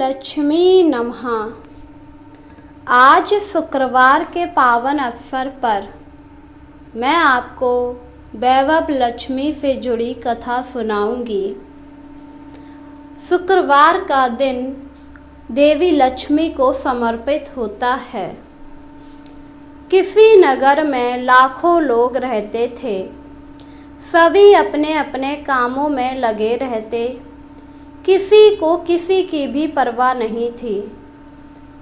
लक्ष्मी नमः। आज शुक्रवार के पावन अवसर पर मैं आपको वैभव लक्ष्मी से जुड़ी कथा सुनाऊंगी। शुक्रवार का दिन देवी लक्ष्मी को समर्पित होता है। किसी नगर में लाखों लोग रहते थे। सभी अपने अपने कामों में लगे रहते। किसी को किसी की भी परवाह नहीं थी।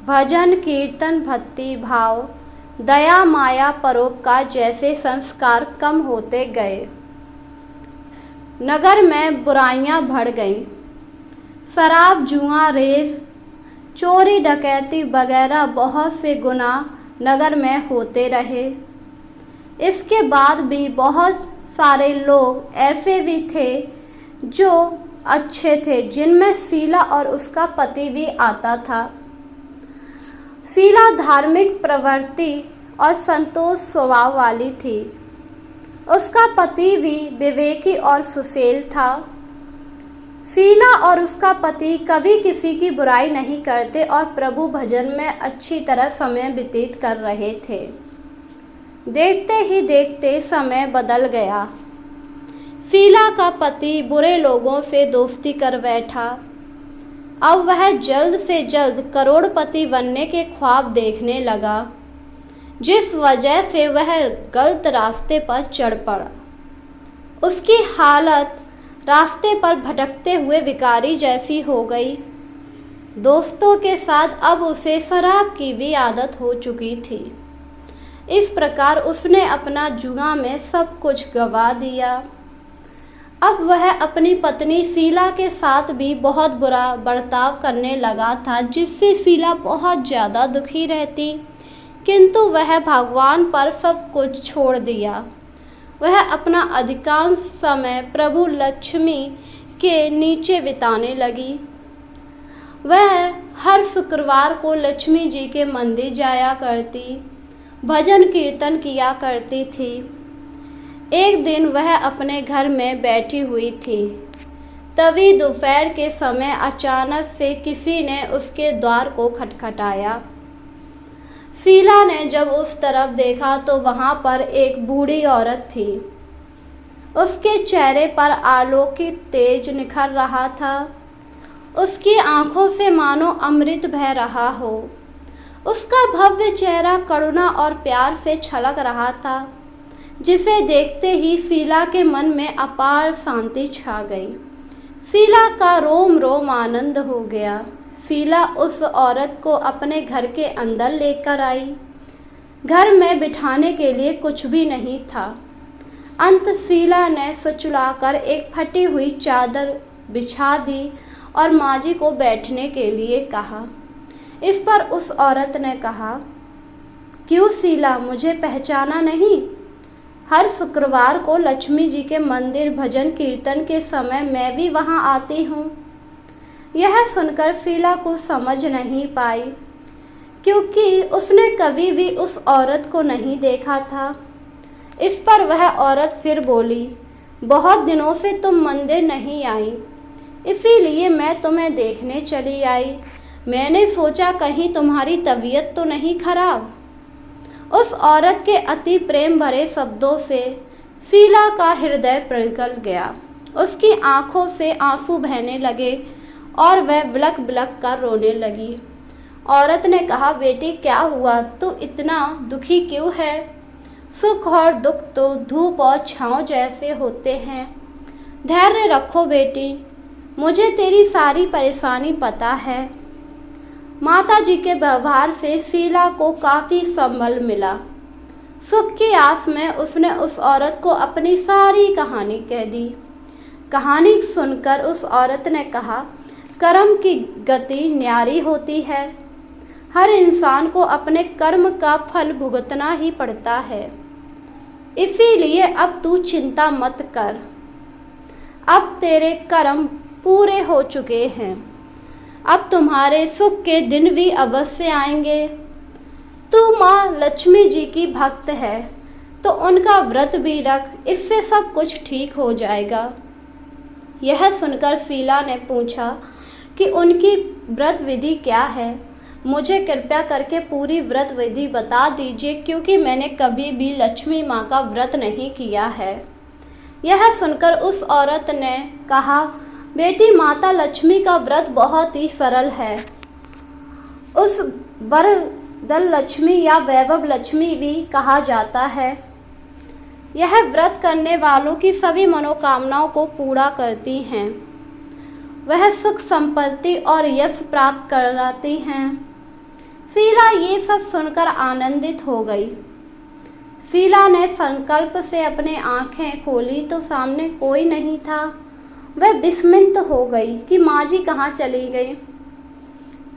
भजन कीर्तन भक्ति भाव दया माया परोपकार जैसे संस्कार कम होते गए। नगर में बुराइयां बढ़ गईं। शराब जुआ रेस चोरी डकैती वगैरह बहुत से गुनाह नगर में होते रहे। इसके बाद भी बहुत सारे लोग ऐसे भी थे जो अच्छे थे, जिनमें शीला और उसका पति भी आता था। शीला धार्मिक प्रवृत्ति और संतोष स्वभाव वाली थी। उसका पति भी विवेकी और सुशील था। शीला और उसका पति कभी किसी की बुराई नहीं करते और प्रभु भजन में अच्छी तरह समय व्यतीत कर रहे थे। देखते ही देखते समय बदल गया। शीला का पति बुरे लोगों से दोस्ती कर बैठा। अब वह जल्द से जल्द करोड़पति बनने के ख्वाब देखने लगा, जिस वजह से वह गलत रास्ते पर चढ़ पड़ा। उसकी हालत रास्ते पर भटकते हुए भिखारी जैसी हो गई। दोस्तों के साथ अब उसे शराब की भी आदत हो चुकी थी। इस प्रकार उसने अपना जुआ में सब कुछ गंवा दिया। अब वह अपनी पत्नी शीला के साथ भी बहुत बुरा बर्ताव करने लगा था, जिससे शीला बहुत ज़्यादा दुखी रहती। किंतु वह भगवान पर सब कुछ छोड़ दिया। वह अपना अधिकांश समय प्रभु लक्ष्मी के नीचे बिताने लगी। वह हर शुक्रवार को लक्ष्मी जी के मंदिर जाया करती, भजन कीर्तन किया करती थी। एक दिन वह अपने घर में बैठी हुई थी। तभी दोपहर के समय अचानक से किसी ने उसके द्वार को खटखटाया। शीला ने जब उस तरफ देखा तो वहां पर एक बूढ़ी औरत थी। उसके चेहरे पर अलौकिक तेज निखर रहा था। उसकी आंखों से मानो अमृत बह रहा हो। उसका भव्य चेहरा करुणा और प्यार से छलक रहा था, जिसे देखते ही शीला के मन में अपार शांति छा गई। शीला का रोम रोम आनंद हो गया। शीला उस औरत को अपने घर के अंदर लेकर आई। घर में बिठाने के लिए कुछ भी नहीं था। अंत शीला ने सुचुलाकर एक फटी हुई चादर बिछा दी और माँ जी को बैठने के लिए कहा। इस पर उस औरत ने कहा, क्यों शीला, मुझे पहचाना नहीं? हर शुक्रवार को लक्ष्मी जी के मंदिर भजन कीर्तन के समय मैं भी वहां आती हूँ। यह सुनकर शीला को समझ नहीं पाई, क्योंकि उसने कभी भी उस औरत को नहीं देखा था। इस पर वह औरत फिर बोली, बहुत दिनों से तुम मंदिर नहीं आई, इसीलिए मैं तुम्हें देखने चली आई। मैंने सोचा कहीं तुम्हारी तबीयत तो नहीं खराब। उस औरत के अति प्रेम भरे शब्दों से शीला का हृदय पिघल गया। उसकी आंखों से आंसू बहने लगे और वह बिलख बिलख कर रोने लगी। औरत ने कहा, बेटी क्या हुआ, तू इतना दुखी क्यों है? सुख और दुख तो धूप और छांव जैसे होते हैं। धैर्य रखो बेटी, मुझे तेरी सारी परेशानी पता है। माता जी के व्यवहार से शीला को काफ़ी संबल मिला। सुख की आस में उसने उस औरत को अपनी सारी कहानी कह दी। कहानी सुनकर उस औरत ने कहा, कर्म की गति न्यारी होती है। हर इंसान को अपने कर्म का फल भुगतना ही पड़ता है। इसीलिए अब तू चिंता मत कर। अब तेरे कर्म पूरे हो चुके हैं। अब तुम्हारे सुख के दिन भी अवश्य आएंगे। तू माँ लक्ष्मी जी की भक्त है, तो उनका व्रत भी रख, इससे सब कुछ ठीक हो जाएगा। यह सुनकर शीला ने पूछा, कि उनकी व्रत विधि क्या है। मुझे कृपया करके पूरी व्रत विधि बता दीजिए, क्योंकि मैंने कभी भी लक्ष्मी माँ का व्रत नहीं किया है। यह सुनकर उस औरत ने कहा, बेटी, माता लक्ष्मी का व्रत बहुत ही सरल है। उस वरदल लक्ष्मी या वैभव लक्ष्मी भी कहा जाता है। यह व्रत करने वालों की सभी मनोकामनाओं को पूरा करती हैं। वह सुख संपत्ति और यश प्राप्त कराती हैं। शीला ये सब सुनकर आनंदित हो गई। शीला ने संकल्प से अपनी आंखें खोली तो सामने कोई नहीं था। वह विस्मित हो गई कि माँ जी कहाँ चली गई।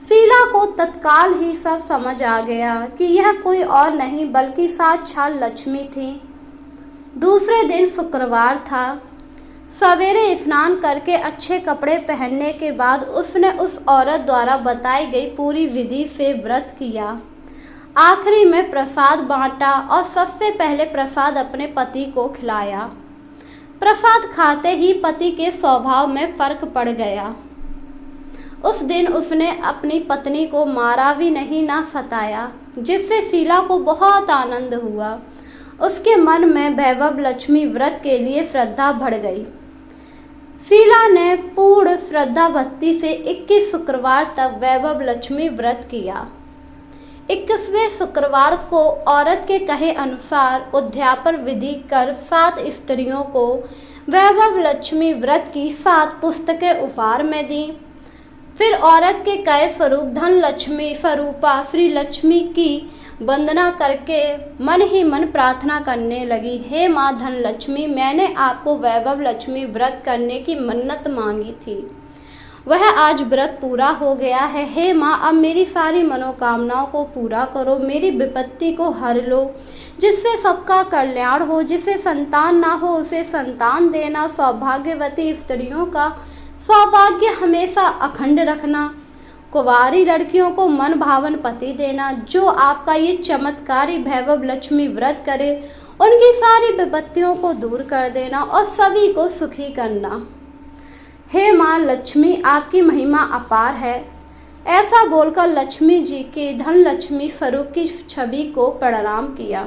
शीला को तत्काल ही सब समझ आ गया कि यह कोई और नहीं बल्कि साक्षात लक्ष्मी थी। दूसरे दिन शुक्रवार था। सवेरे स्नान करके अच्छे कपड़े पहनने के बाद उसने उस औरत द्वारा बताई गई पूरी विधि से व्रत किया। आखिरी में प्रसाद बांटा और सबसे पहले प्रसाद अपने पति को खिलाया। प्रसाद खाते ही पति के स्वभाव में फर्क पड़ गया। उस दिन उसने अपनी पत्नी को मारा भी नहीं, ना सताया, जिससे शीला को बहुत आनंद हुआ। उसके मन में वैभव लक्ष्मी व्रत के लिए श्रद्धा बढ़ गई। शीला ने पूर्ण श्रद्धा भक्ति से 21 शुक्रवार तक वैभव लक्ष्मी व्रत किया। 21वें शुक्रवार को औरत के कहे अनुसार उद्यापन विधि कर 7 स्त्रियों को वैभव लक्ष्मी व्रत की 7 पुस्तकें उपहार में दी। फिर औरत के कहे स्वरूप धन लक्ष्मी स्वरूपा श्री लक्ष्मी की वंदना करके मन ही मन प्रार्थना करने लगी, हे माँ धन लक्ष्मी, मैंने आपको वैभव लक्ष्मी व्रत करने की मन्नत मांगी थी, वह आज व्रत पूरा हो गया है। हे माँ, अब मेरी सारी मनोकामनाओं को पूरा करो, मेरी विपत्ति को हर लो, जिससे सबका कल्याण हो। जिसे संतान ना हो उसे संतान देना, सौभाग्यवती स्त्रियों का सौभाग्य हमेशा अखंड रखना, कुंवारी लड़कियों को मन भावन पति देना। जो आपका ये चमत्कारी वैभव लक्ष्मी व्रत करे उनकी सारी विपत्तियों को दूर कर देना और सभी को सुखी करना। हे माँ लक्ष्मी, आपकी महिमा अपार है। ऐसा बोलकर लक्ष्मी जी के धन लक्ष्मी स्वरूप की छवि को प्रणाम किया।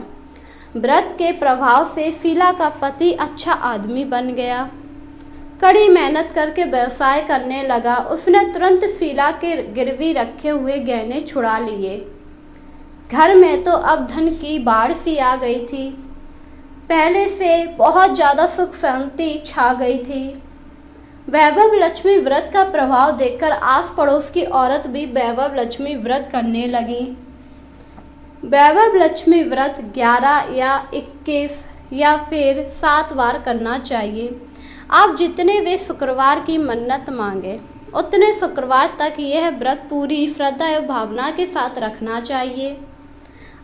व्रत के प्रभाव से शीला का पति अच्छा आदमी बन गया। कड़ी मेहनत करके व्यवसाय करने लगा। उसने तुरंत शीला के गिरवी रखे हुए गहने छुड़ा लिए। घर में तो अब धन की बाढ़ सी आ गई थी। पहले से बहुत ज़्यादा सुख शांति छा गई थी। वैभव लक्ष्मी व्रत का प्रभाव देखकर आस पड़ोस की औरत भी वैभव लक्ष्मी व्रत करने लगी। वैभव लक्ष्मी व्रत 11 या 21 या फिर 7 बार करना चाहिए। आप जितने वे शुक्रवार की मन्नत मांगे उतने शुक्रवार तक यह व्रत पूरी श्रद्धा एवं भावना के साथ रखना चाहिए।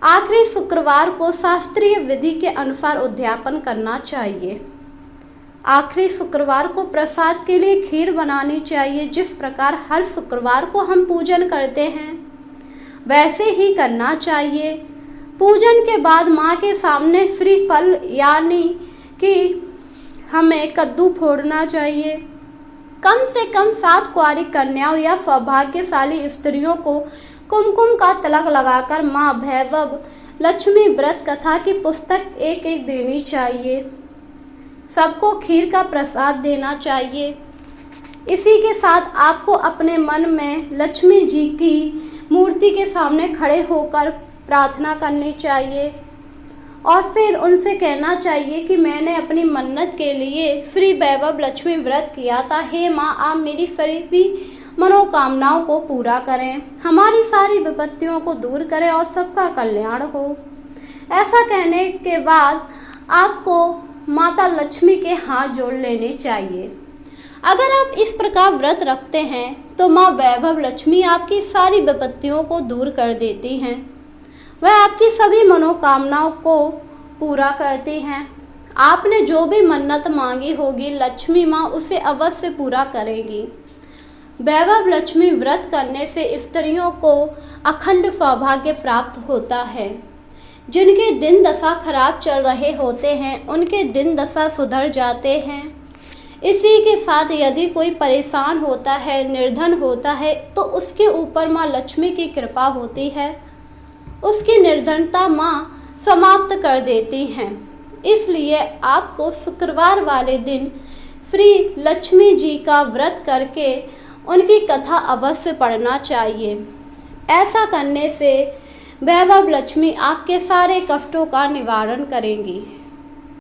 आखिरी शुक्रवार को शास्त्रीय विधि के अनुसार उद्यापन करना चाहिए। आखिरी शुक्रवार को प्रसाद के लिए खीर बनानी चाहिए। जिस प्रकार हर शुक्रवार को हम पूजन करते हैं वैसे ही करना चाहिए। पूजन के बाद माँ के सामने श्रीफल यानी कि हमें कद्दू फोड़ना चाहिए। कम से कम 7 कुंवारी कन्याओं या सौभाग्यशाली स्त्रियों को कुमकुम का तिलक लगाकर माँ वैभव लक्ष्मी व्रत कथा की पुस्तक एक एक देनी चाहिए। सबको खीर का प्रसाद देना चाहिए। इसी के साथ आपको अपने मन में लक्ष्मी जी की मूर्ति के सामने खड़े होकर प्रार्थना करनी चाहिए और फिर उनसे कहना चाहिए कि मैंने अपनी मन्नत के लिए श्री वैभव लक्ष्मी व्रत किया था। हे माँ, आप मेरी सभी मनोकामनाओं को पूरा करें, हमारी सारी विपत्तियों को दूर करें और सबका कल्याण हो। ऐसा कहने के बाद आपको माता लक्ष्मी के हाथ जोड़ लेने चाहिए। अगर आप इस प्रकार व्रत रखते हैं तो माँ वैभव लक्ष्मी आपकी सारी विपत्तियों को दूर कर देती हैं। वह आपकी सभी मनोकामनाओं को पूरा करती हैं। आपने जो भी मन्नत मांगी होगी लक्ष्मी माँ उसे अवश्य पूरा करेगी। वैभव लक्ष्मी व्रत करने से स्त्रियों को अखंड सौभाग्य प्राप्त होता है। जिनके दिन दशा खराब चल रहे होते हैं उनके दिन दशा सुधर जाते हैं। इसी के साथ यदि कोई परेशान होता है, निर्धन होता है, तो उसके ऊपर माँ लक्ष्मी की कृपा होती है, उसकी निर्धनता माँ समाप्त कर देती हैं। इसलिए आपको शुक्रवार वाले दिन श्री लक्ष्मी जी का व्रत करके उनकी कथा अवश्य पढ़ना चाहिए। ऐसा करने से वैभव लक्ष्मी आपके सारे कष्टों का निवारण करेंगी।